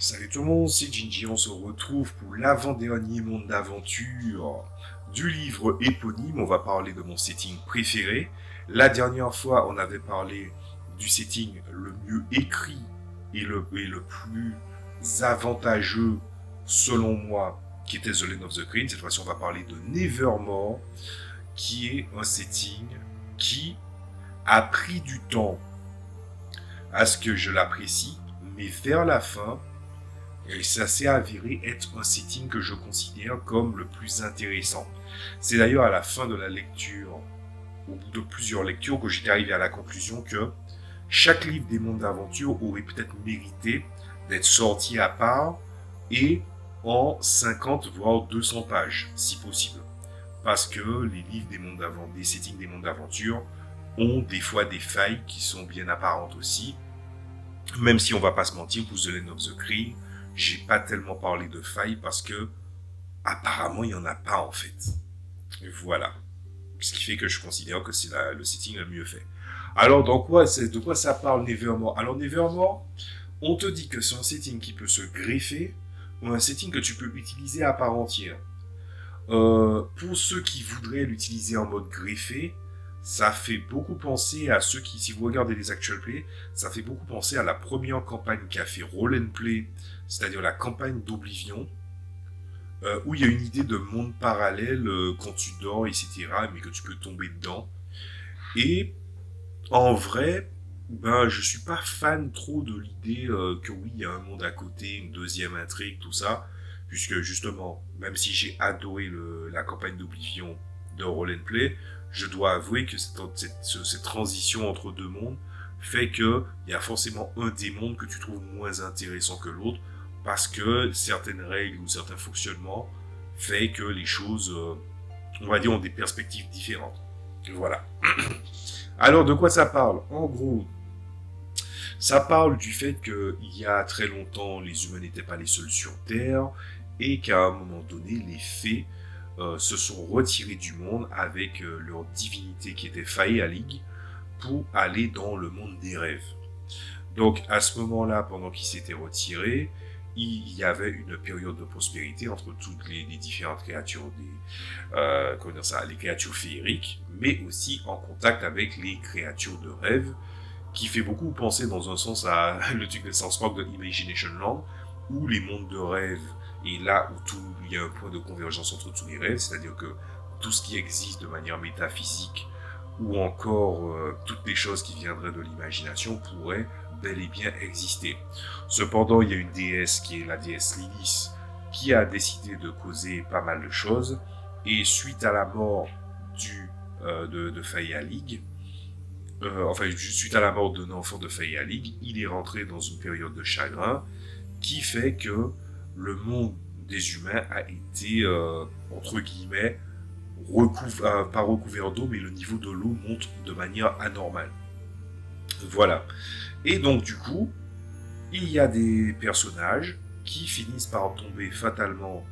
Salut tout le monde, c'est Ginji, on se retrouve pour l'avant-dernier monde d'aventure du livre éponyme. On va parler de mon setting préféré. La dernière fois, on avait parlé du setting le mieux écrit et le plus avantageux, selon moi, qui était The Land of the Green. Cette fois-ci, on va parler de Nevermore, qui est un setting qui a pris du temps à ce que je l'apprécie, mais vers la fin, et ça s'est avéré être un setting que je considère comme le plus intéressant. C'est d'ailleurs à la fin de la lecture, au bout de plusieurs lectures, que j'étais arrivé à la conclusion que chaque livre des mondes d'aventure aurait peut-être mérité d'être sorti à part et en 50 voire 200 pages, si possible. Parce que les livres des mondes d'aventure, des settings des mondes d'aventure ont des fois des failles qui sont bien apparentes aussi. Même si on va pas se mentir, pour The Land of the Kree, j'ai pas tellement parlé de failles parce que apparemment il y en a pas en fait. Et voilà. Ce qui fait que je considère que c'est le setting le mieux fait. Alors de quoi ça parle Nevermore? Alors Nevermore, on te dit que c'est un setting qui peut se greffer ou un setting que tu peux utiliser à part entière. Pour ceux qui voudraient l'utiliser en mode greffé, ça fait beaucoup penser à ceux qui, si vous regardez les actual play, ça fait beaucoup penser à la première campagne qu'a fait Roll and Play, c'est-à-dire la campagne d'Oblivion, où il y a une idée de monde parallèle quand tu dors, etc., mais que tu peux tomber dedans. Et en vrai, ben, je suis pas fan trop de l'idée que oui, il y a un monde à côté, une deuxième intrigue, tout ça, puisque justement, même si j'ai adoré la campagne d'Oblivion de Roll and Play, je dois avouer que cette transition entre deux mondes fait que il y a forcément un des mondes que tu trouves moins intéressant que l'autre, parce que certaines règles ou certains fonctionnements fait que les choses, on va dire, ont des perspectives différentes. Voilà. Alors, de quoi ça parle? En gros, ça parle du fait qu'il y a très longtemps, les humains n'étaient pas les seuls sur Terre et qu'à un moment donné, les fées se sont retirés du monde avec leur divinité qui était Fae-Alig pour aller dans le monde des rêves. Donc, à ce moment-là, pendant qu'ils s'étaient retirés, il y avait une période de prospérité entre toutes les différentes créatures les créatures féeriques, mais aussi en contact avec les créatures de rêve, qui fait beaucoup penser dans un sens à le truc de South Park de Imagination Land, où les mondes de rêve est là où il y a un point de convergence entre tous les rêves, c'est-à-dire que tout ce qui existe de manière métaphysique ou encore toutes les choses qui viendraient de l'imagination pourraient bel et bien exister. Cependant, il y a une déesse qui est la déesse Lilith qui a décidé de causer pas mal de choses, et suite à la mort de Fae-Alig, suite à la mort d'un enfant de Fae-Alig, il est rentré dans une période de chagrin qui fait que le monde des humains a été, entre guillemets, pas recouvert d'eau, mais le niveau de l'eau monte de manière anormale. Voilà. Et donc, du coup, il y a des personnages qui finissent par tomber fatalement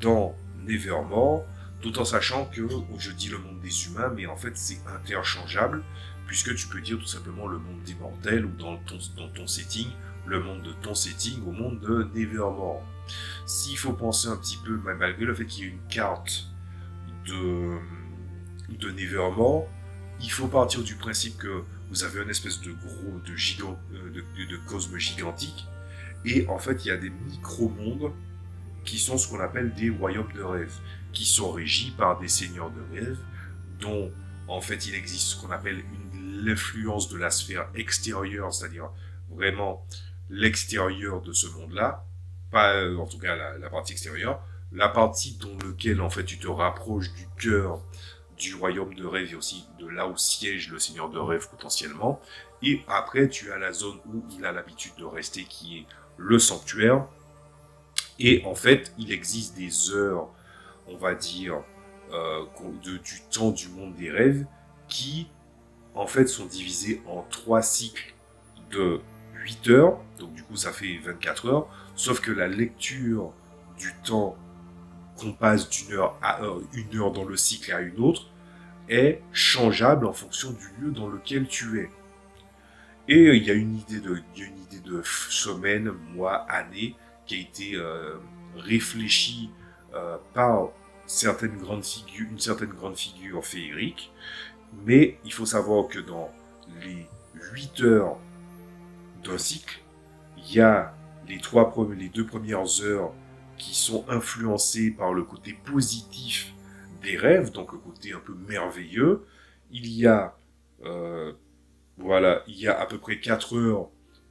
dans Nevermore, tout en sachant que je dis le monde des humains, mais en fait c'est interchangeable, puisque tu peux dire tout simplement le monde des mortels ou dans ton setting, le monde de ton setting au monde de Nevermore. S'il faut penser un petit peu, malgré le fait qu'il y ait une carte de Nevermore, il faut partir du principe que vous avez une espèce de de cosme gigantique, et en fait il y a des micro-mondes qui sont ce qu'on appelle des royaumes de rêve, qui sont régis par des seigneurs de rêve, dont en fait il existe ce qu'on appelle l'influence de la sphère extérieure, c'est-à-dire vraiment l'extérieur de ce monde-là, pas en tout cas la partie extérieure, la partie dans laquelle en fait tu te rapproches du cœur du royaume de rêve et aussi de là où siège le seigneur de rêve potentiellement, et après tu as la zone où il a l'habitude de rester qui est le sanctuaire. Et en fait, il existe des heures, on va dire, du temps du monde des rêves qui, en fait, sont divisées en 3 cycles de 8 heures. Donc, du coup, ça fait 24 heures. Sauf que la lecture du temps qu'on passe d'une heure à une heure dans le cycle à une autre est changeable en fonction du lieu dans lequel tu es. Et il y a une idée de semaine, mois, année, qui a été réfléchie par une certaine grande figure féerique. Mais il faut savoir que dans les 8 heures d'un cycle, il y a les 2 premières heures qui sont influencées par le côté positif des rêves, donc le côté un peu merveilleux. Il y a, euh, il y a à peu près 4 heures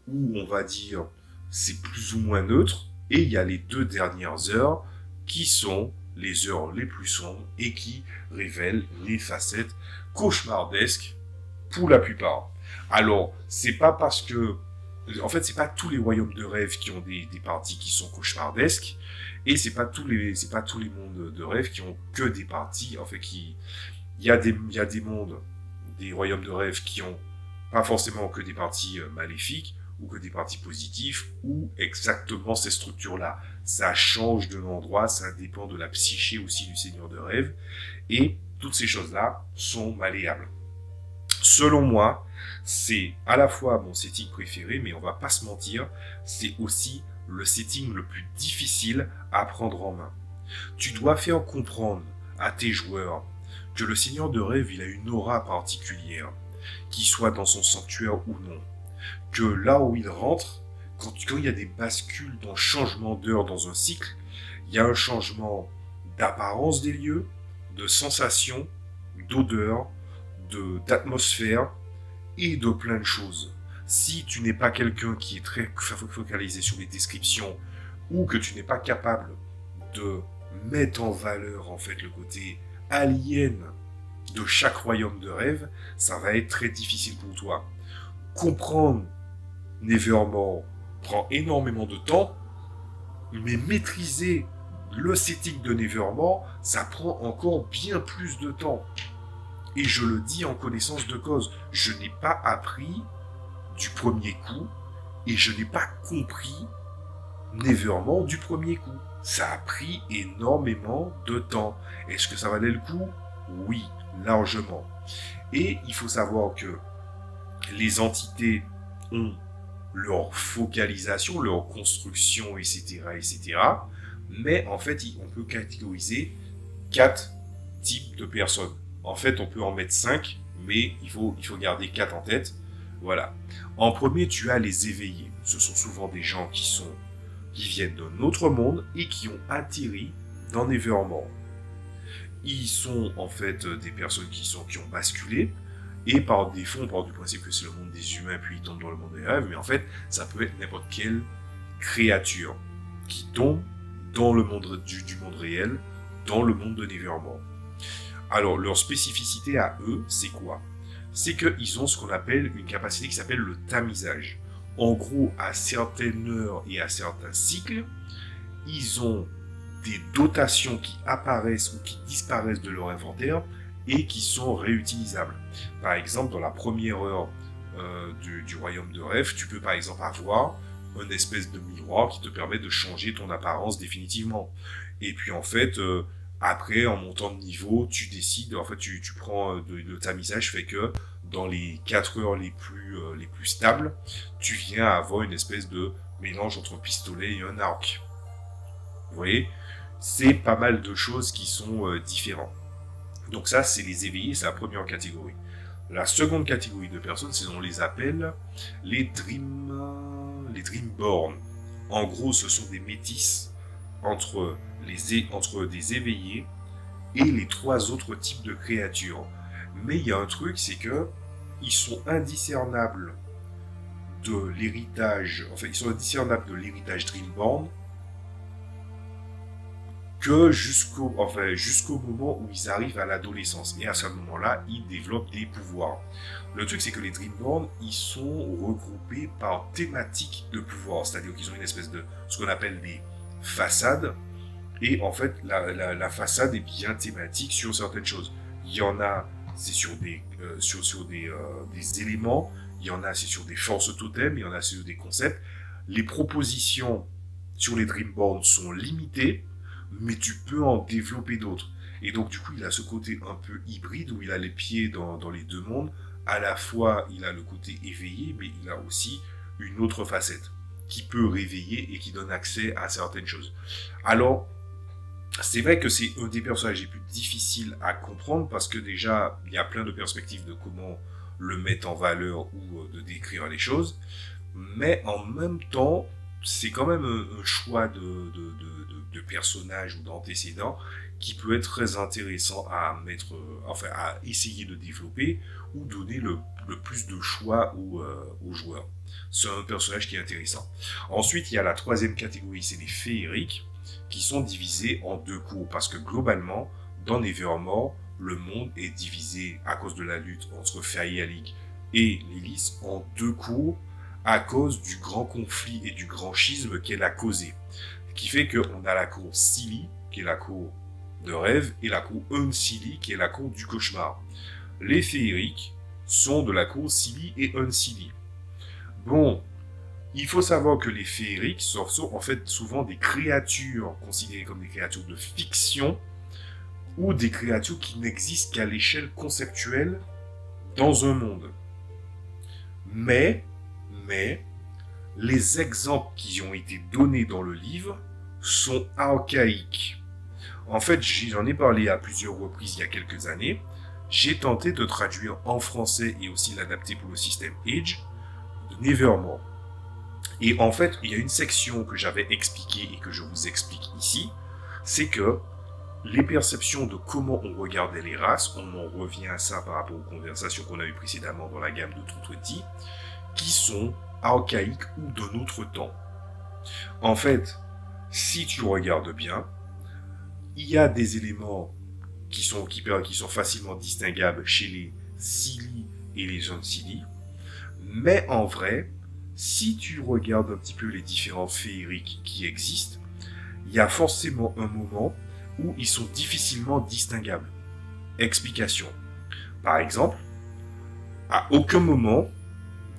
où on va dire c'est plus ou moins neutre, et il y a les 2 dernières heures qui sont les heures les plus sombres et qui révèlent les facettes cauchemardesques pour la plupart. Alors, c'est pas parce que en fait, c'est pas tous les royaumes de rêve qui ont des parties qui sont cauchemardesques, et c'est pas tous les mondes de rêve qui ont que des parties, en fait, il y a des mondes, des royaumes de rêve qui ont pas forcément que des parties maléfiques, ou que des parties positives, ou exactement ces structures-là. Ça change de l'endroit, ça dépend de la psyché aussi du seigneur de rêve, et toutes ces choses-là sont malléables. Selon moi, c'est à la fois mon setting préféré, mais on va pas se mentir, c'est aussi le setting le plus difficile à prendre en main. Tu dois faire comprendre à tes joueurs que le seigneur de rêve, il a une aura particulière, qu'il soit dans son sanctuaire ou non. Que là où il rentre, quand il y a des bascules dans changement d'heure dans un cycle, il y a un changement d'apparence des lieux, de sensation, d'odeur, d'atmosphère et de plein de choses. Si tu n'es pas quelqu'un qui est très focalisé sur les descriptions, ou que tu n'es pas capable de mettre en valeur en fait le côté alien de chaque royaume de rêve, ça va être très difficile pour toi. Comprendre Nevermore prend énormément de temps, mais maîtriser le setting de Nevermore, ça prend encore bien plus de temps. Et je le dis en connaissance de cause, je n'ai pas appris du premier coup, et je n'ai pas compris Nevermore du premier coup. Ça a pris énormément de temps. Est-ce que ça valait le coup? Oui, largement. Et il faut savoir que les entités ont leur focalisation, leur construction, etc., etc. Mais en fait, on peut catégoriser 4 types de personnes. En fait, on peut en mettre 5, mais il faut garder 4 en tête. Voilà. En premier, tu as les éveillés. Ce sont souvent des gens qui viennent d'un autre monde et qui ont atterri dans Nevermore. Ils sont en fait des personnes qui ont basculé, et par défaut, on part du principe que c'est le monde des humains, puis ils tombent dans le monde des rêves, mais en fait, ça peut être n'importe quelle créature qui tombe dans le monde du monde réel, dans le monde de Nevermore. Alors, leur spécificité à eux, c'est quoi? C'est qu'ils ont ce qu'on appelle une capacité qui s'appelle le tamisage. En gros, à certaines heures et à certains cycles, ils ont des dotations qui apparaissent ou qui disparaissent de leur inventaire et qui sont réutilisables. Par exemple, dans la première heure du royaume de rêve, tu peux par exemple avoir une espèce de miroir qui te permet de changer ton apparence définitivement. Et puis en fait, après, en montant de niveau, tu décides, en fait, tu prends le tamisage fait que dans les 4 heures les plus stables, tu viens avoir une espèce de mélange entre un pistolet et un arc. Vous voyez? C'est pas mal de choses qui sont différentes. Donc ça, c'est les éveillés, c'est la première catégorie. La seconde catégorie de personnes, c'est on les appelle les Dreamborn. En gros, ce sont des métis entre des éveillés et les 3 autres types de créatures. Mais il y a un truc, c'est que ils sont indiscernables de l'héritage, ils sont indiscernables de l'héritage Dreamborn que jusqu'au moment où ils arrivent à l'adolescence. Et à ce moment-là, ils développent des pouvoirs. Le truc, c'est que les Dreamborn, ils sont regroupés par thématique de pouvoir. C'est-à-dire qu'ils ont une espèce de, ce qu'on appelle des façades. Et en fait, la façade est bien thématique sur certaines choses. Il y en a, c'est sur des éléments. Il y en a, c'est sur des forces totems. Il y en a, c'est sur des concepts. Les propositions sur les Dreamborn sont limitées, mais tu peux en développer d'autres. Et donc, du coup, il a ce côté un peu hybride où il a les pieds dans les deux mondes, à la fois, il a le côté éveillé, mais il a aussi une autre facette qui peut réveiller et qui donne accès à certaines choses. Alors, c'est vrai que c'est un des personnages les plus difficiles à comprendre parce que déjà, il y a plein de perspectives de comment le mettre en valeur ou de décrire les choses. Mais en même temps, c'est quand même un choix de personnage ou d'antécédent qui peut être très intéressant à mettre, enfin, à essayer de développer ou donner le plus de choix aux joueurs. C'est un personnage qui est intéressant. Ensuite, il y a la troisième catégorie, c'est les féeriques, qui sont divisés en deux cours, parce que globalement, dans Nevermore, le monde est divisé à cause de la lutte entre Feywild et Lilith en deux cours à cause du grand conflit et du grand schisme qu'elle a causé. Ce qui fait qu'on a la cour Silly, qui est la cour de rêve, et la cour Unsilly, qui est la cour du cauchemar. Les féeriques sont de la cour Silly et Unsilly. Bon, il faut savoir que les féeriques sont en fait souvent des créatures considérées comme des créatures de fiction ou des créatures qui n'existent qu'à l'échelle conceptuelle dans un monde. Mais, les exemples qui ont été donnés dans le livre sont archaïques. En fait, j'en ai parlé à plusieurs reprises il y a quelques années. J'ai tenté de traduire en français et aussi l'adapter pour le système Age de Nevermore. Et en fait, il y a une section que j'avais expliquée et que je vous explique ici, c'est que les perceptions de comment on regardait les races, on en revient à ça par rapport aux conversations qu'on a eues précédemment dans la gamme de True 20, qui sont archaïques ou d'un autre temps. En fait, si tu regardes bien, il y a des éléments qui sont facilement distinguables chez les Silly et les Unsilly, mais en vrai, si tu regardes un petit peu les différents féeriques qui existent, il y a forcément un moment où ils sont difficilement distinguables. Explication. Par exemple, à aucun moment,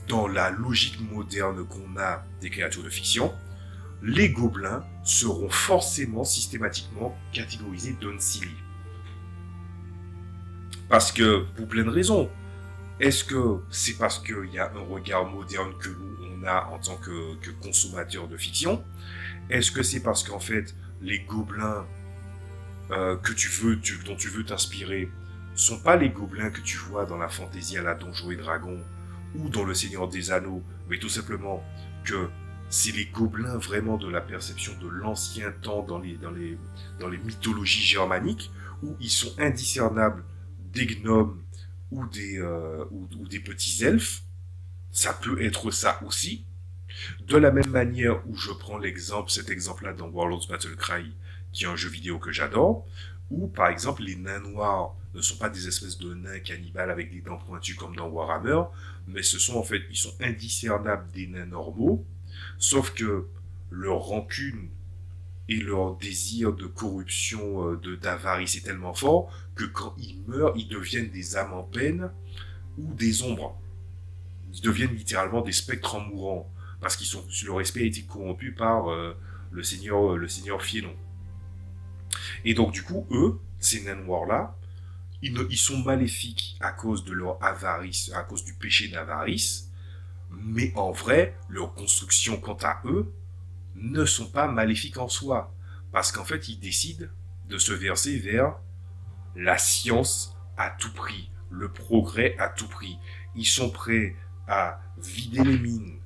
dans la logique moderne qu'on a des créatures de fiction, les gobelins seront forcément systématiquement catégorisés d'Unsilly. Parce que, pour plein de raisons. Est-ce que c'est parce qu'il y a un regard moderne que nous, on a en tant que consommateurs de fiction? Est-ce que c'est parce qu'en fait, les gobelins dont tu veux t'inspirer sont pas les gobelins que tu vois dans la fantaisie à la Donjons et Dragons ou dans le Seigneur des Anneaux, mais tout simplement que c'est les gobelins vraiment de la perception de l'ancien temps dans les mythologies germaniques, où ils sont indiscernables des gnomes ou des petits elfes. Ça peut être ça aussi. De la même manière où je prends cet exemple-là dans Warlords Battlecry, qui est un jeu vidéo que j'adore, où par exemple les nains noirs ne sont pas des espèces de nains cannibales avec des dents pointues comme dans Warhammer, mais ils sont indiscernables des nains normaux, sauf que leur rancune et leur désir de corruption, d'avarice est tellement fort que quand ils meurent, ils deviennent des âmes en peine ou des ombres. Ils deviennent littéralement des spectres en mourant, parce leur esprit a été corrompu par le seigneur Fiénon. Et donc du coup, eux, ces nains noirs-là, ils sont maléfiques à cause de leur avarice, à cause du péché d'avarice, mais en vrai, leurs constructions quant à eux ne sont pas maléfiques en soi, parce qu'en fait, ils décident de se verser vers la science à tout prix, le progrès à tout prix. Ils sont prêts à vider les mines,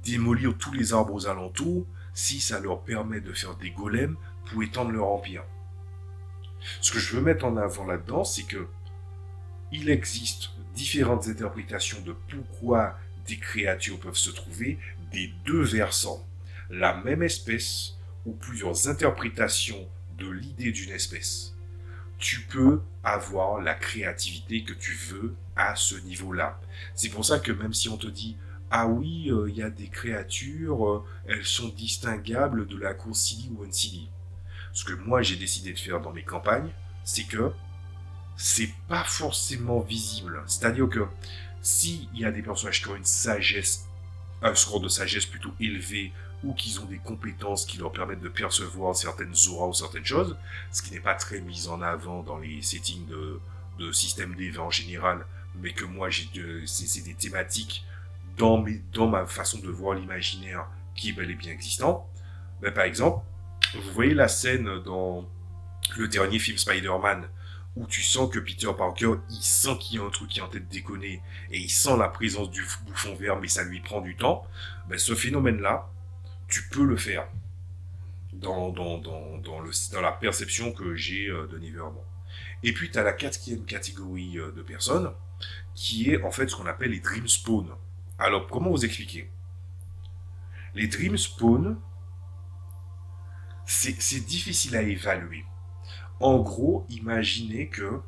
démolir tous les arbres aux alentours, si ça leur permet de faire des golems pour étendre leur empire. Ce que je veux mettre en avant là-dedans, c'est que il existe différentes interprétations de pourquoi des créatures peuvent se trouver des deux versants. La même espèce ou plusieurs interprétations de l'idée d'une espèce. Tu peux avoir la créativité que tu veux à ce niveau-là. C'est pour ça que même si on te dit « Ah oui, il y a des créatures, elles sont distinguables de la cour Silly ou Unsilly », ce que moi j'ai décidé de faire dans mes campagnes, c'est que c'est pas forcément visible. C'est-à-dire que s'il y a des personnages qui ont une sagesse, un score de sagesse plutôt élevé, ou qu'ils ont des compétences qui leur permettent de percevoir certaines auras ou certaines choses, ce qui n'est pas très mis en avant dans les settings de système d'EV en général, mais que moi, c'est des thématiques dans ma façon de voir l'imaginaire qui est bel et bien existant. Ben, par exemple, vous voyez la scène dans le dernier film Spider-Man où tu sens que Peter Parker, il sent qu'il y a un truc qui est en tête de déconner et il sent la présence du bouffon vert, mais ça lui prend du temps. Ben, ce phénomène-là, tu peux le faire dans la perception que j'ai de Nevermore. Et puis, tu as la quatrième catégorie de personnes qui est en fait ce qu'on appelle les Dream Spawn. Alors, comment vous expliquer? Les Dream Spawn, c'est difficile à évaluer. En gros, imaginez que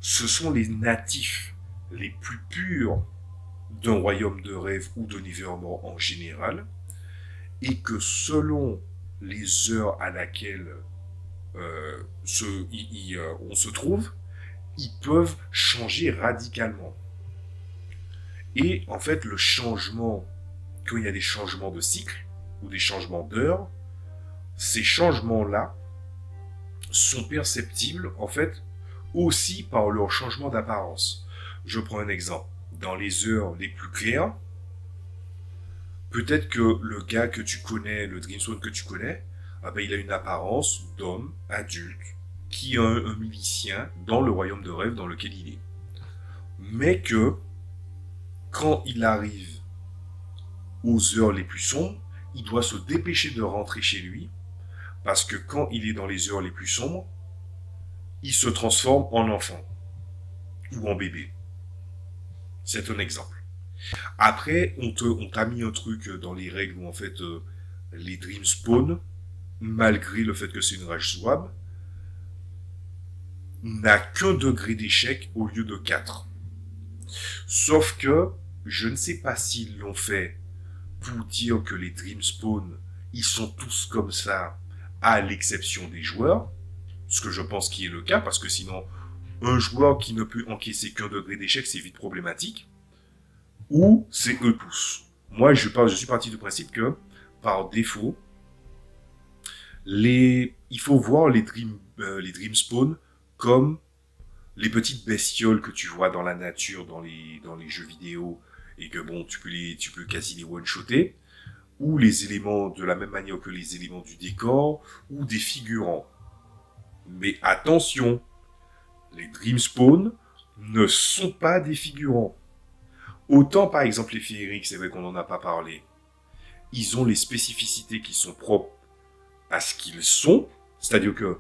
ce sont les natifs les plus purs d'un royaume de rêve ou de Nevermore en général, et que selon les heures à laquelle on se trouve, ils peuvent changer radicalement. Et en fait, le changement, quand il y a des changements de cycle ou des changements d'heure, ces changements-là sont perceptibles en fait aussi par leur changement d'apparence. Je prends un exemple. Dans les heures les plus claires, peut-être que le gars que tu connais, le Dreamstone que tu connais, ah ben, il a une apparence d'homme adulte qui est un milicien dans le royaume de rêve dans lequel il est. Mais que quand il arrive aux heures les plus sombres, il doit se dépêcher de rentrer chez lui parce que quand il est dans les heures les plus sombres, il se transforme en enfant ou en bébé. C'est un exemple. Après, on t'a mis un truc dans les règles où en fait les Dream Spawn, malgré le fait que c'est une rage swab, n'a qu'un degré d'échec au lieu de 4. Sauf que je ne sais pas s'ils l'ont fait pour dire que les Dream Spawn, ils sont tous comme ça, à l'exception des joueurs, ce que je pense qui est le cas, parce que sinon, un joueur qui ne peut encaisser qu'un degré d'échec, c'est vite problématique, ou c'est eux tous. Moi, je suis parti du principe que, par défaut, il faut voir les Dream Spawn comme les petites bestioles que tu vois dans la nature, dans les jeux vidéo, et que bon, tu peux quasi les one-shotter, ou les éléments de la même manière que les éléments du décor, ou des figurants. Mais attention, les Dream Spawn ne sont pas des figurants. Autant par exemple les féeriques, c'est vrai qu'on n'en a pas parlé, ils ont les spécificités qui sont propres à ce qu'ils sont, c'est-à-dire que,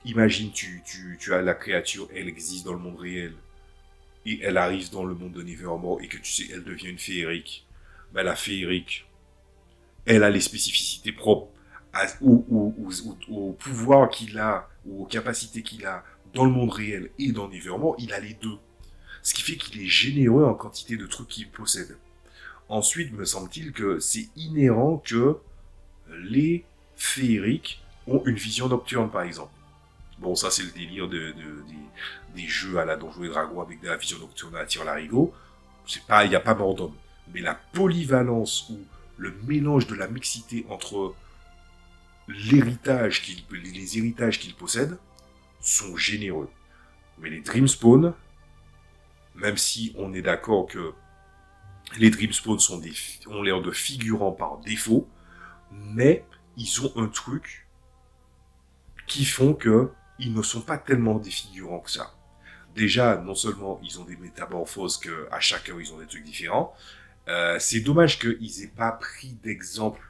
imagine, tu as la créature, elle existe dans le monde réel, et elle arrive dans le monde de Nevermore, et que tu sais, elle devient une féerique. Ben, la féerique, elle a les spécificités propres au pouvoir qu'il a, ou aux capacités qu'il a dans le monde réel et dans Nevermore, il a les deux. Ce qui fait qu'il est généreux en quantité de trucs qu'il possède. Ensuite, me semble-t-il que c'est inhérent que les féeriques ont une vision nocturne, par exemple. Bon, ça, c'est le délire des jeux à la Donjons et Dragons avec de la vision nocturne à Tire-Larigot. Il n'y a pas mort d'homme. Mais la polyvalence ou le mélange de la mixité entre les héritages qu'ils possèdent sont généreux. Mais les Dream Spawn, même si on est d'accord que les Dream Spawn ont l'air de figurants par défaut, mais ils ont un truc qui font que ils ne sont pas tellement des figurants que ça. Déjà, non seulement ils ont des métamorphoses que à chacun ils ont des trucs différents, c'est dommage qu'ils aient pas pris d'exemple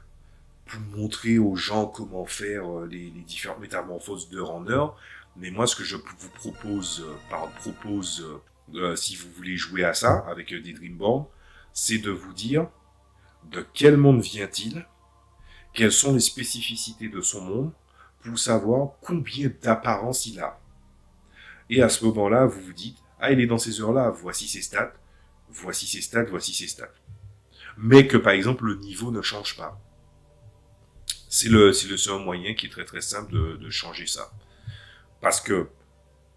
pour montrer aux gens comment faire les différentes métamorphoses d'heure en heure. Mais moi, ce que je vous propose, si vous voulez jouer à ça avec des Dreamborn, c'est de vous dire de quel monde vient-il, quelles sont les spécificités de son monde, pour savoir combien d'apparence il a. Et à ce moment-là, vous vous dites, ah, il est dans ces heures-là, voici ses stats, voici ses stats, voici ses stats. Mais que, par exemple, le niveau ne change pas. C'est le seul moyen qui est très très simple de changer ça. Parce que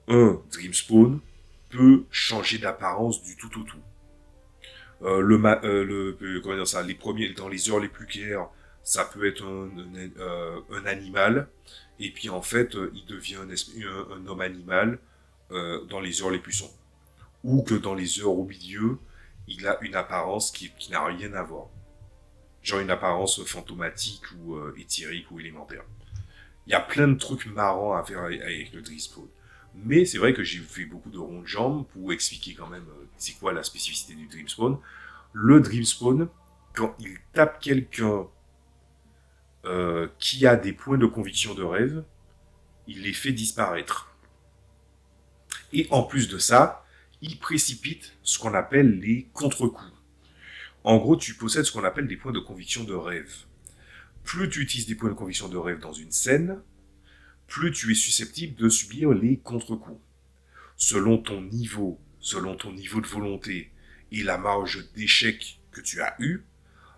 un Dream Spawn peut changer d'apparence du tout au tout. Comment dire ça, les premiers, dans les heures les plus claires, ça peut être un animal, et puis en fait, il devient un homme animal dans les heures les plus sombres. ou que dans les heures au milieu, il a une apparence qui n'a rien à voir. Genre une apparence fantomatique ou éthérique ou élémentaire. Il y a plein de trucs marrants à faire avec le Dream Spawn. Mais c'est vrai que j'ai fait beaucoup de ronds de jambes pour expliquer quand même c'est quoi la spécificité du Dream Spawn. Le Dream Spawn, quand il tape quelqu'un qui a des points de conviction de rêve, il les fait disparaître. Et en plus de ça, il précipite ce qu'on appelle les contre-coups. En gros, tu possèdes ce qu'on appelle des points de conviction de rêve. Plus tu utilises des points de conviction de rêve dans une scène, plus tu es susceptible de subir les contre-coups. Selon ton niveau de volonté et la marge d'échec que tu as eu,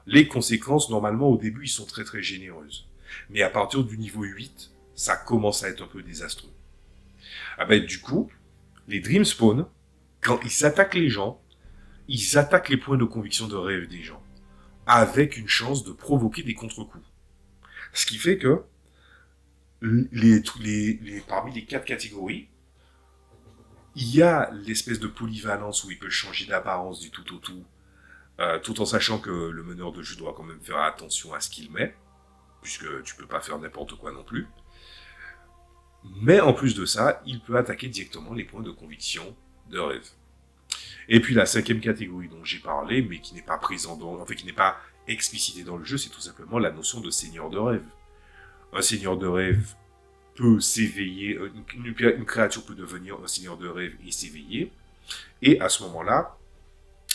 les conséquences, normalement, au début, ils sont très très généreuses. Mais à partir du niveau 8, ça commence à être un peu désastreux. Ah ben, du coup, les Dream Spawn, quand ils attaquent les gens, ils attaquent les points de conviction de rêve des gens, avec une chance de provoquer des contre-coups. Ce qui fait que, parmi les 4 catégories, il y a l'espèce de polyvalence où il peut changer d'apparence du tout au tout, tout en sachant que le meneur de jeu doit quand même faire attention à ce qu'il met, puisque tu peux pas faire n'importe quoi non plus. Mais en plus de ça, il peut attaquer directement les points de conviction de rêve. Et puis la 5e catégorie dont j'ai parlé, mais qui n'est pas présente qui n'est pas explicitée dans le jeu, c'est tout simplement la notion de seigneur de rêve. Un seigneur de rêve peut s'éveiller, une créature peut devenir un seigneur de rêve et s'éveiller, et à ce moment-là,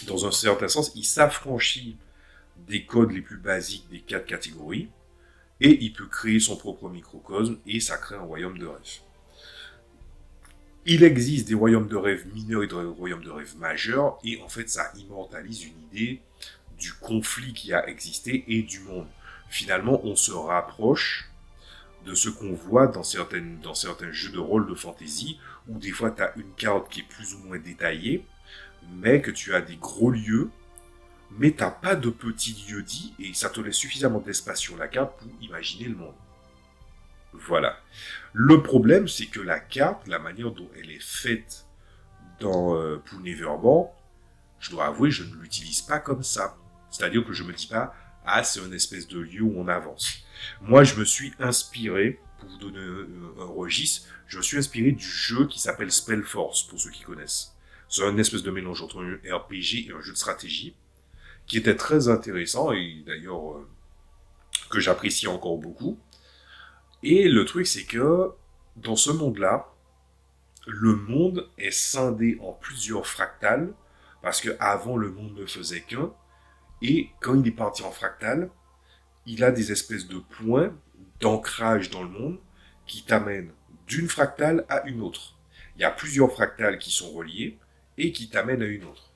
dans un certain sens, il s'affranchit des codes les plus basiques des 4 catégories, et il peut créer son propre microcosme, et ça crée un royaume de rêve. Il existe des royaumes de rêve mineurs et des royaumes de rêve majeurs, et en fait ça immortalise une idée du conflit qui a existé et du monde. Finalement, on se rapproche de ce qu'on voit dans certains jeux de rôle de fantasy, où des fois tu as une carte qui est plus ou moins détaillée, mais que tu as des gros lieux, mais t'as pas de petits lieux dits, et ça te laisse suffisamment d'espace sur la carte pour imaginer le monde. Voilà. Le problème, c'est que la carte, la manière dont elle est faite pour Nevermore, je dois avouer, je ne l'utilise pas comme ça. C'est-à-dire que je me dis pas, ah, c'est une espèce de lieu où on avance. Moi, je me suis inspiré, pour vous donner un registre, je me suis inspiré du jeu qui s'appelle Spellforce, pour ceux qui connaissent. C'est un espèce de mélange entre un RPG et un jeu de stratégie, qui était très intéressant, et d'ailleurs, que j'apprécie encore beaucoup. Et le truc, c'est que, dans ce monde-là, le monde est scindé en plusieurs fractales, parce que avant le monde ne faisait qu'un, et quand il est parti en fractal, il a des espèces de points d'ancrage dans le monde qui t'amènent d'une fractale à une autre. Il y a plusieurs fractales qui sont reliées et qui t'amènent à une autre.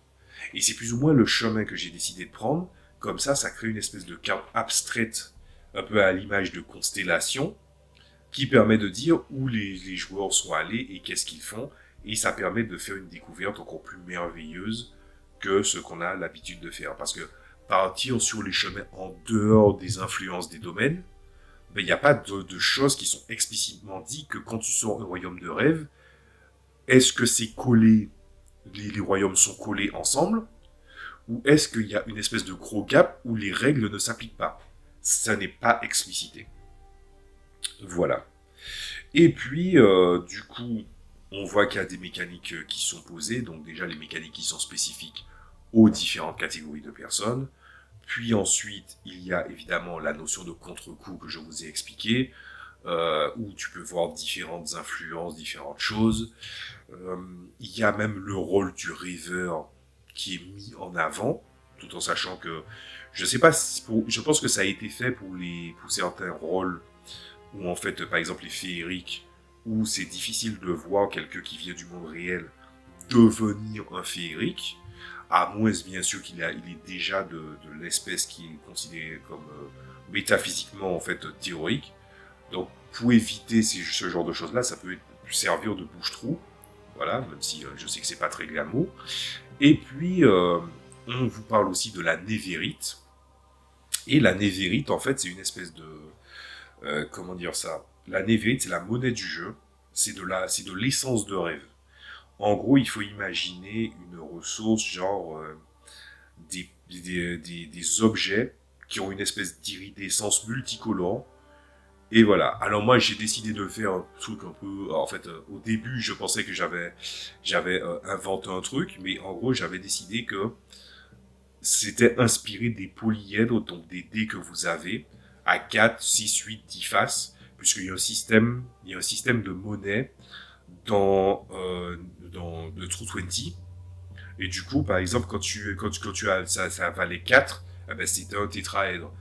Et c'est plus ou moins le chemin que j'ai décidé de prendre. Comme ça crée une espèce de carte abstraite, un peu à l'image de constellation, qui permet de dire où les joueurs sont allés et qu'est-ce qu'ils font. Et ça permet de faire une découverte encore plus merveilleuse que ce qu'on a l'habitude de faire. Parce que partir sur les chemins en dehors des influences des domaines, ben, il n'y a pas de choses qui sont explicitement dites que quand tu sors un royaume de rêve, est-ce que c'est collé, les royaumes sont collés ensemble, ou est-ce qu'il y a une espèce de gros gap où les règles ne s'appliquent pas? Ça n'est pas explicité. Voilà. Et puis, du coup, on voit qu'il y a des mécaniques qui sont posées, donc déjà les mécaniques qui sont spécifiques aux différentes catégories de personnes. Puis ensuite, il y a évidemment la notion de contre-coup que je vous ai expliqué, où tu peux voir différentes influences, différentes choses. Il y a même le rôle du rêveur qui est mis en avant, tout en sachant que, je sais pas si je pense que ça a été fait pour certains rôles où en fait, par exemple les féeriques, où c'est difficile de voir quelqu'un qui vient du monde réel devenir un féerique, à moins bien sûr qu'il est déjà de l'espèce qui est considérée comme métaphysiquement en fait théorique. Donc pour éviter ce genre de choses-là, ça peut servir de bouche-trou, voilà, même si je sais que c'est pas très glamour. Et puis on vous parle aussi de la névérite. Et la névérite, en fait, c'est une espèce de comment dire ça? La névérite, c'est la monnaie du jeu. C'est de l'essence de rêve. En gros, il faut imaginer une ressource genre des objets qui ont une espèce d'iridescence multicolore. Et voilà. Alors moi, j'ai décidé de faire un truc un peu. En fait, au début, je pensais que j'avais inventé un truc, mais en gros, j'avais décidé que c'était inspiré des polyèdres, donc des dés que vous avez à 4, 6, 8, 10 faces, puisqu'il y a un système de monnaie dans le True 20. Et du coup, par exemple, quand tu as, ça valait 4, eh ben, c'était un tétraèdre.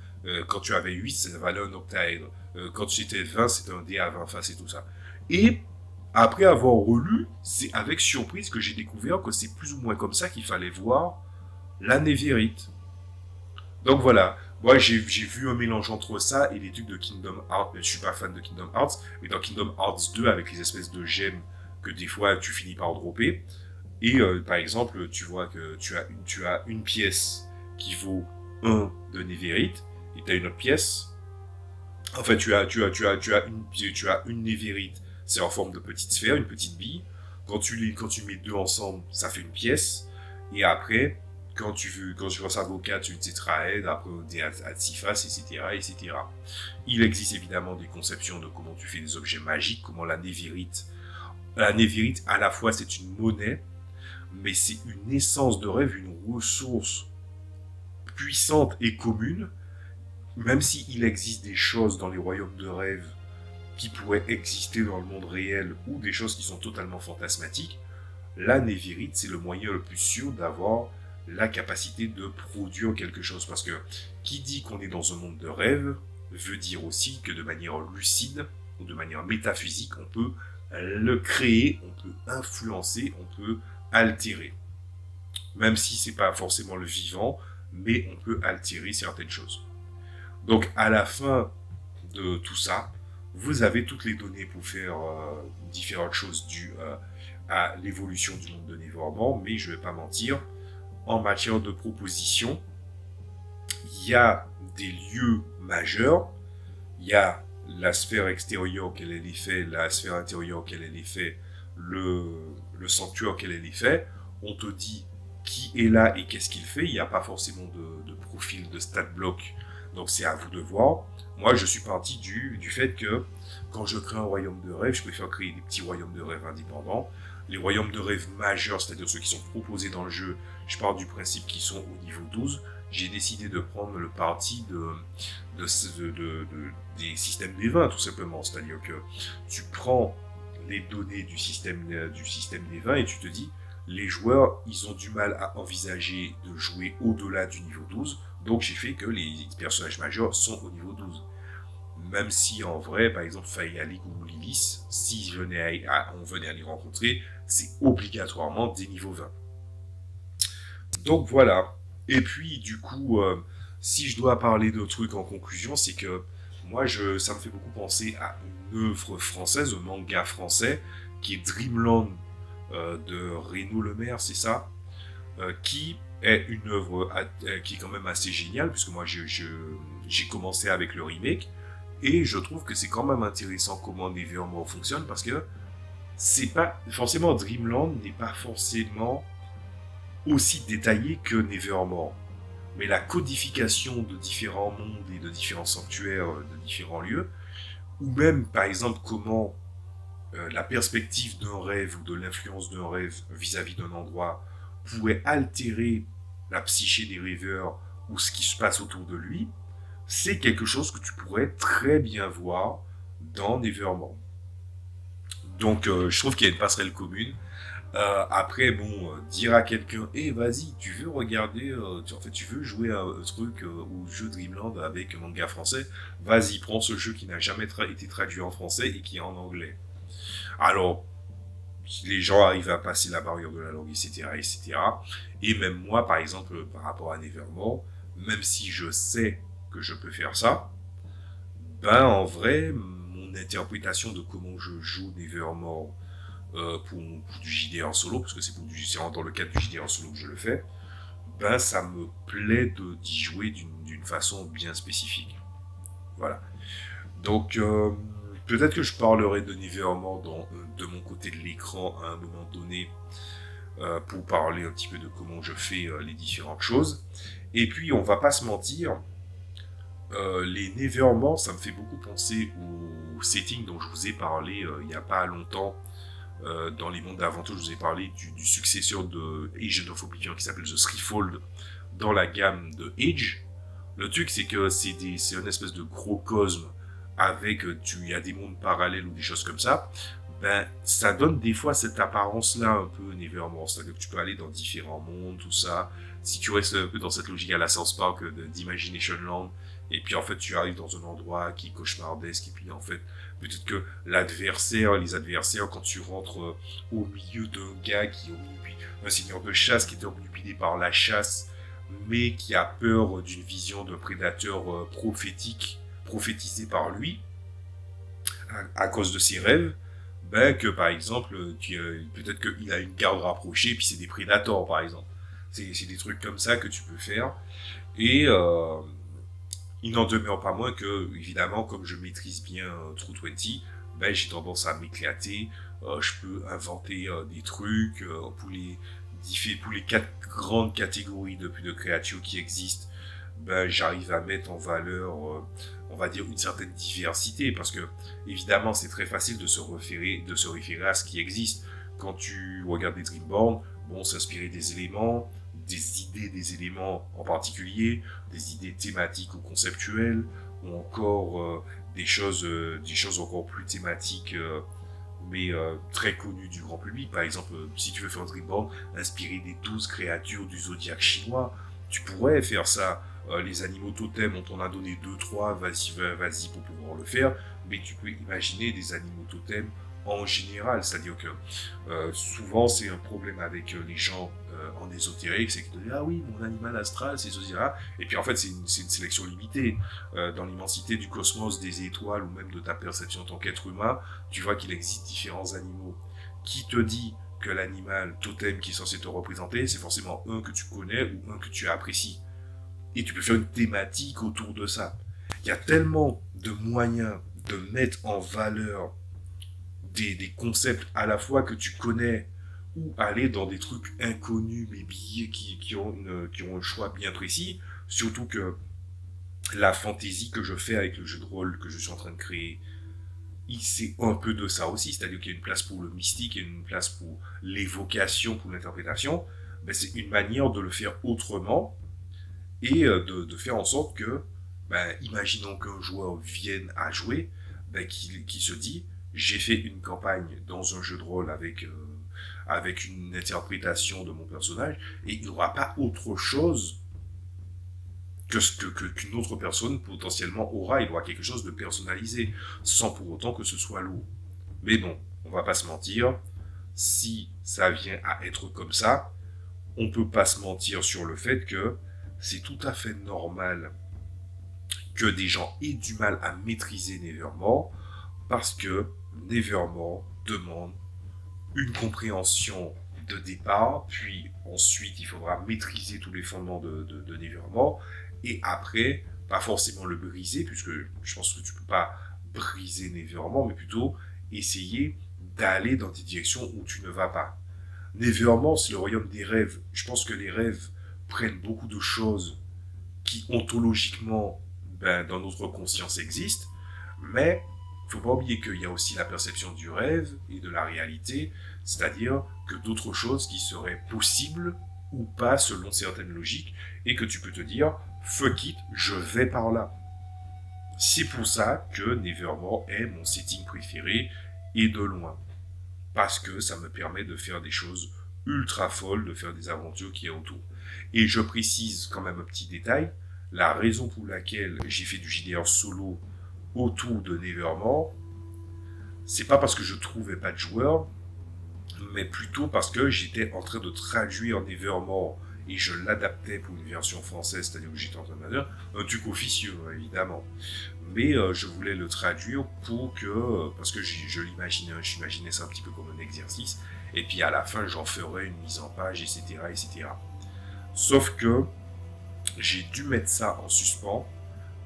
Quand tu avais 8, ça valait un octaèdre. Quand tu étais 20, c'était un dé à 20 faces et tout ça. Et après avoir relu, c'est avec surprise que j'ai découvert que c'est plus ou moins comme ça qu'il fallait voir la Névérite. Donc voilà, moi j'ai vu un mélange entre ça et les trucs de Kingdom Hearts, mais je suis pas fan de Kingdom Hearts, mais dans Kingdom Hearts 2 avec les espèces de gemmes que des fois tu finis par dropper, et par exemple tu vois que tu as une pièce qui vaut un de Névérite, et tu as une autre pièce, enfin tu as une Névérite, c'est en forme de petite sphère, une petite bille, quand tu mets deux ensemble, ça fait une pièce, et après, quand tu passes à avocat, tu tétraèdes, après des à 6 faces, etc., etc. Il existe évidemment des conceptions de comment tu fais des objets magiques, comment la névérite à la fois c'est une monnaie, mais c'est une essence de rêve, une ressource puissante et commune, même s'il existe des choses dans les royaumes de rêve qui pourraient exister dans le monde réel ou des choses qui sont totalement fantasmatiques, la névérite, c'est le moyen le plus sûr d'avoir la capacité de produire quelque chose. Parce que qui dit qu'on est dans un monde de rêve veut dire aussi que de manière lucide ou de manière métaphysique, on peut le créer, on peut influencer, on peut altérer. Même si c'est pas forcément le vivant, mais on peut altérer certaines choses. Donc à la fin de tout ça, vous avez toutes les données pour faire différentes choses dues à l'évolution du monde de Nevermore, mais je vais pas mentir, en matière de proposition, il y a des lieux majeurs, il y a la sphère extérieure, quel est l'effet, la sphère intérieure, quel est l'effet, le sanctuaire, quel est l'effet, on te dit qui est là et qu'est-ce qu'il fait, il n'y a pas forcément de profil de stat block, donc c'est à vous de voir. Moi, je suis parti du fait que quand je crée un royaume de rêve, je préfère créer des petits royaumes de rêve indépendants. Les royaumes de rêve majeurs, c'est-à-dire ceux qui sont proposés dans le jeu, je pars du principe qu'ils sont au niveau 12. J'ai décidé de prendre le parti des systèmes des 20, tout simplement. C'est-à-dire que tu prends les données du système des 20 et tu te dis, les joueurs, ils ont du mal à envisager de jouer au-delà du niveau 12. Donc j'ai fait que les personnages majeurs sont au niveau 12. Même si en vrai, par exemple, Fayalik ou Lilith, si on venait à les rencontrer, c'est obligatoirement des niveaux 20. Donc voilà. Et puis du coup, si je dois parler de trucs en conclusion, c'est que moi, ça me fait beaucoup penser à une œuvre française, un manga français, qui est Dreamland de Renaud Lemaire, c'est ça, qui est une œuvre qui est quand même assez géniale, puisque moi j'ai commencé avec le remake, et je trouve que c'est quand même intéressant comment Nevermore fonctionne, parce que c'est pas forcément Dreamland n'est pas forcément aussi détaillé que Nevermore. Mais la codification de différents mondes et de différents sanctuaires, de différents lieux, ou même par exemple comment la perspective d'un rêve ou de l'influence d'un rêve vis-à-vis d'un endroit pourrait altérer la psyché des rêveurs ou ce qui se passe autour de lui, c'est quelque chose que tu pourrais très bien voir dans Nevermore. Donc je trouve qu'il y a une passerelle commune. Après, bon, dire à quelqu'un, eh, vas-y, tu veux regarder, en fait, tu veux jouer à un truc au jeu Dreamland avec un manga français, vas-y, prends ce jeu qui n'a jamais été traduit en français et qui est en anglais. Alors, les gens arrivent à passer la barrière de la langue, etc., etc. Et même moi, par exemple, par rapport à Nevermore, même si je sais que je peux faire ça, ben, en vrai, mon interprétation de comment je joue Nevermore pour du JDR en solo, parce que c'est dans le cadre du JDR en solo que je le fais, ben ça me plaît d'y jouer d'une façon bien spécifique. Voilà. Donc Peut-être que je parlerai de Nevermore de mon côté de l'écran à un moment donné pour parler un petit peu de comment je fais les différentes choses. Et puis, on va pas se mentir, les Nevermore, ça me fait beaucoup penser au setting dont je vous ai parlé il n'y a pas longtemps. Dans les mondes d'aventure, je vous ai parlé du successeur de Age of Oblivion qui s'appelle The Threefold dans la gamme de Age. Le truc, c'est que c'est une espèce de gros cosme avec, il y a des mondes parallèles ou des choses comme ça. Ben, ça donne des fois cette apparence-là un peu Nevermore. C'est-à-dire que tu peux aller dans différents mondes, tout ça. Si tu restes un peu dans cette logique à la South Park d'Imagination Land, et puis en fait tu arrives dans un endroit qui est cauchemardesque, et puis en fait, peut-être que les adversaires, quand tu rentres au milieu d'un gars qui est un seigneur de chasse qui était obnubilé par la chasse, mais qui a peur d'une vision d'un prédateur prophétisé par lui, à cause de ses rêves, ben que par exemple, peut-être qu'il a une garde rapprochée, puis c'est des prédateurs par exemple. C'est des trucs comme ça que tu peux faire. Et il n'en demeure pas moins que, évidemment, comme je maîtrise bien True 20, ben j'ai tendance à m'éclater. Je peux inventer des trucs pour les 4 grandes catégories de créatures qui existent. Ben j'arrive à mettre en valeur, on va dire, une certaine diversité, parce que évidemment c'est très facile de se référer à ce qui existe. Quand tu regardes des Dreamborn, bon, s'inspirer des éléments, des idées des éléments en particulier, des idées thématiques ou conceptuelles, ou encore des choses encore plus thématiques, mais très connues du grand public. Par exemple, si tu veux faire un Dreamborn inspiré des 12 créatures du zodiaque chinois, tu pourrais faire ça. Les animaux totems, on t'en a donné 2-3, vas-y pour pouvoir le faire, mais tu peux imaginer des animaux totems en général, c'est-à-dire que souvent c'est un problème avec les gens en ésotérique, c'est que ah oui, mon animal astral c'est ceci là, et puis en fait c'est une sélection limitée. Dans l'immensité du cosmos, des étoiles ou même de ta perception en tant qu'être humain, tu vois qu'il existe différents animaux. Qui te dit que l'animal totem qui est censé te représenter, c'est forcément un que tu connais ou un que tu apprécies? Et tu peux faire une thématique autour de ça. Il y a tellement de moyens de mettre en valeur des concepts à la fois que tu connais ou aller dans des trucs inconnus mais qui ont un choix bien précis. Surtout que la fantaisie que je fais avec le jeu de rôle que je suis en train de créer, c'est un peu de ça aussi. C'est-à-dire qu'il y a une place pour le mystique, il y a une place pour l'évocation, pour l'interprétation. Ben, c'est une manière de le faire autrement et de faire en sorte que, ben, imaginons qu'un joueur vienne à jouer, ben, qui se dit, j'ai fait une campagne dans un jeu de rôle avec une interprétation de mon personnage, et il n'y aura pas autre chose qu'une autre personne potentiellement aura. Il aura quelque chose de personnalisé, sans pour autant que ce soit lourd. Mais bon, on va pas se mentir, si ça vient à être comme ça, on peut pas se mentir sur le fait que c'est tout à fait normal que des gens aient du mal à maîtriser Nevermore, parce que Nevermore demande une compréhension de départ, puis ensuite il faudra maîtriser tous les fondements de Nevermore, et après, pas forcément le briser, puisque je pense que tu peux pas briser Nevermore, mais plutôt essayer d'aller dans des directions où tu ne vas pas. Nevermore, c'est le royaume des rêves. Je pense que les rêves prennent beaucoup de choses qui ontologiquement, ben, dans notre conscience existent, mais il ne faut pas oublier qu'il y a aussi la perception du rêve et de la réalité, c'est-à-dire que d'autres choses qui seraient possibles ou pas selon certaines logiques, et que tu peux te dire, fuck it, je vais par là. C'est pour ça que Nevermore est mon setting préféré, et de loin. Parce que ça me permet de faire des choses ultra folles, de faire des aventures qui est autour. Et je précise quand même un petit détail, la raison pour laquelle j'ai fait du JDR solo autour de Nevermore, c'est pas parce que je trouvais pas de joueurs, mais plutôt parce que j'étais en train de traduire Nevermore et je l'adaptais pour une version française, c'est-à-dire que j'étais en train de faire un truc officieux, évidemment. Mais je voulais le traduire pour que, parce que j'imaginais ça un petit peu comme un exercice, et puis à la fin j'en ferais une mise en page, etc., etc. Sauf que j'ai dû mettre ça en suspens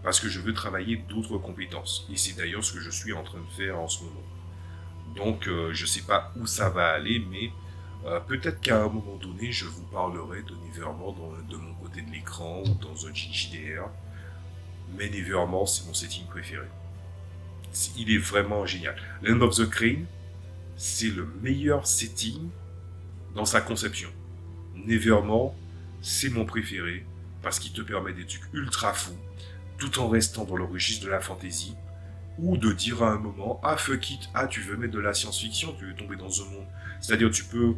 parce que je veux travailler d'autres compétences. Et c'est d'ailleurs ce que je suis en train de faire en ce moment. Donc, je ne sais pas où ça va aller, mais peut-être qu'à un moment donné, je vous parlerai de Nevermore de mon côté de l'écran ou dans un JDR. Mais Nevermore, c'est mon setting préféré. Il est vraiment génial. Land of the Crane, c'est le meilleur setting dans sa conception. Nevermore, c'est mon préféré parce qu'il te permet des trucs ultra fous tout en restant dans le registre de la fantasy ou de dire à un moment ah fuck it, ah tu veux mettre de la science-fiction, tu veux tomber dans un monde, c'est-à-dire tu peux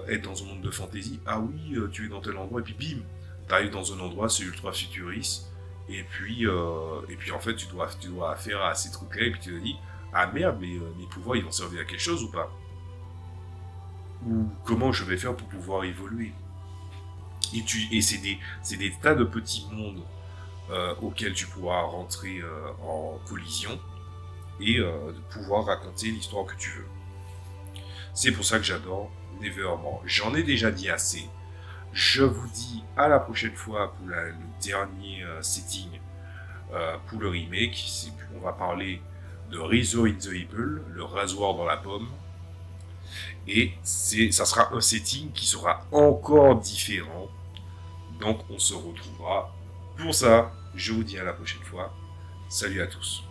être dans un monde de fantasy, ah oui tu es dans tel endroit et puis bim, t'arrives dans un endroit c'est ultra futuriste et puis en fait tu dois faire à ces trucs là et puis tu te dis ah merde mais mes pouvoirs ils vont servir à quelque chose ou pas, ou comment je vais faire pour pouvoir évoluer. Et c'est des tas de petits mondes auxquels tu pourras rentrer en collision et de pouvoir raconter l'histoire que tu veux. C'est pour ça que j'adore Nevermore. J'en ai déjà dit assez. Je vous dis à la prochaine fois pour le dernier setting pour le remake. On va parler de Razor in the Apple, le rasoir dans la pomme. Et ça sera un setting qui sera encore différent. Donc on se retrouvera pour ça. Je vous dis à la prochaine fois. Salut à tous.